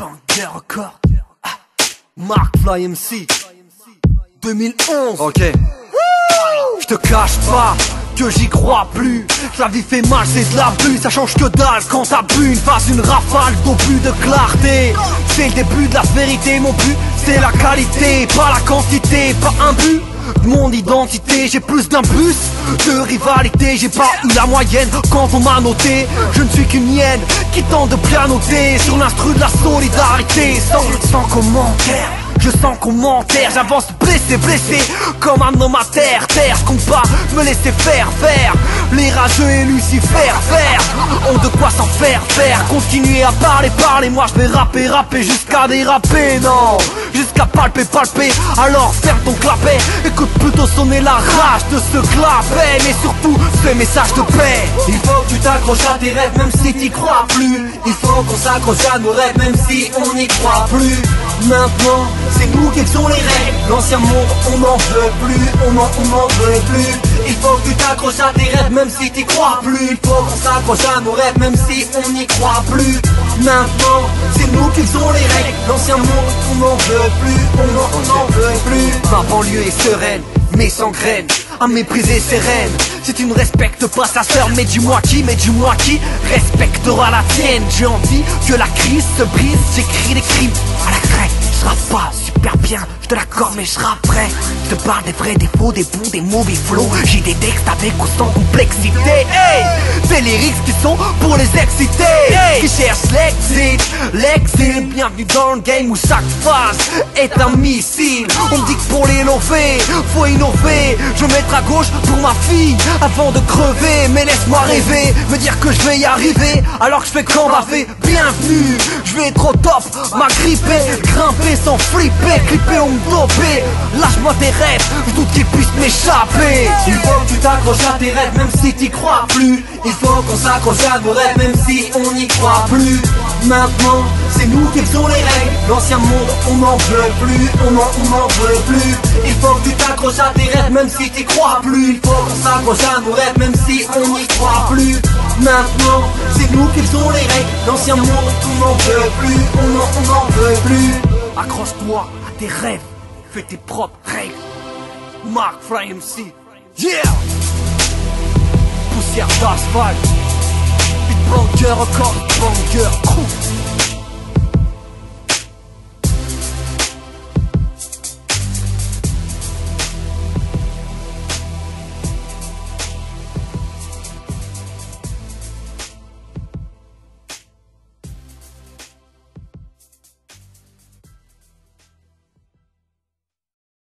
Banger Record. Mark Fly MC 2011. Ok. Je te cache pas que j'y crois plus. La vie fait mal, c'est de l'abus. Ça change que dalle quand t'as bu une phase, une rafale d'obus de clarté. C'est le début de la vérité, mon but c'est la qualité, pas la quantité, pas un but de mon identité. J'ai plus d'un bus de rivalité. J'ai pas eu la moyenne quand on m'a noté. Je ne suis qu'une hyène qui tente de bien noter sur l'instru de la solidarité. Sans commentaire, je sens qu'on m'enterre. J'avance blessé comme un homme à terre. Je compte pas me laisser faire. Les rageux et Lucifer ont de quoi s'en faire. Continuez à parler, moi je vais rapper jusqu'à déraper. Non, jusqu'à palper. Alors ferme ton clapet, écoute plutôt sonner la rage de ce clapet. Mais surtout ce message de paix. Il faut que tu t'accroches à tes rêves même si t'y crois plus. Il faut qu'on s'accroche à nos rêves même si on n'y croit plus. Maintenant c'est nous qui faisons les règles. L'ancien monde on n'en veut plus, on n'en veut plus. Il faut que tu t'accroches à tes rêves même si t'y crois plus. Il faut qu'on s'accroche à nos rêves même si on n'y croit plus. Maintenant c'est nous qui faisons les règles. L'ancien monde on n'en veut plus, on n'en veut plus. Ma banlieue est sereine mais sans graines, à mépriser ses reines. Si tu ne respectes pas sa sœur, mais dis-moi qui respectera la tienne. J'ai envie que la crise se brise. J'écris des crimes à la craie. Je rappe pas super bien, je te l'accorde mais je rapperai. Je te parle des vrais défauts, des bons, des mauvais flots. J'ai des textes avec ou sans complexité. Hey, c'est les lyrics qui sont pour les exciter. Hey, qui cherchent l'exit. Bienvenue dans le game où chaque phase est un missile. On me dit que pour l'élever, faut innover. Je vais mettre à gauche pour ma fille avant de crever. Mais laisse-moi rêver, me dire que je vais y arriver alors que je fais qu'en baver. Bienvenue, je vais être au top, m'agripper, grimper sans flipper, clipper ou me doper. Lâche-moi tes rêves, je doute qu'ils puissent m'échapper. Il faut que tu t'accroches à tes rêves même si t'y crois plus. Il faut qu'on s'accroche à nos rêves même si on n'y croit plus. Maintenant c'est nous qui faisons les règles. L'ancien monde on n'en veut plus, on n'en veut plus. Il faut que tu t'accroches à tes rêves même si t'y crois plus. Il faut qu'on s'accroche à nos rêves même si on n'y croit plus. Maintenant c'est nous qui faisons les règles. L'ancien monde on n'en veut plus, on n'en veut plus. Accroche-toi à tes rêves, fais tes propres règles. Mark Fly MC, yeah. Poussière d'asphalte, Banger Record, Banger Crew.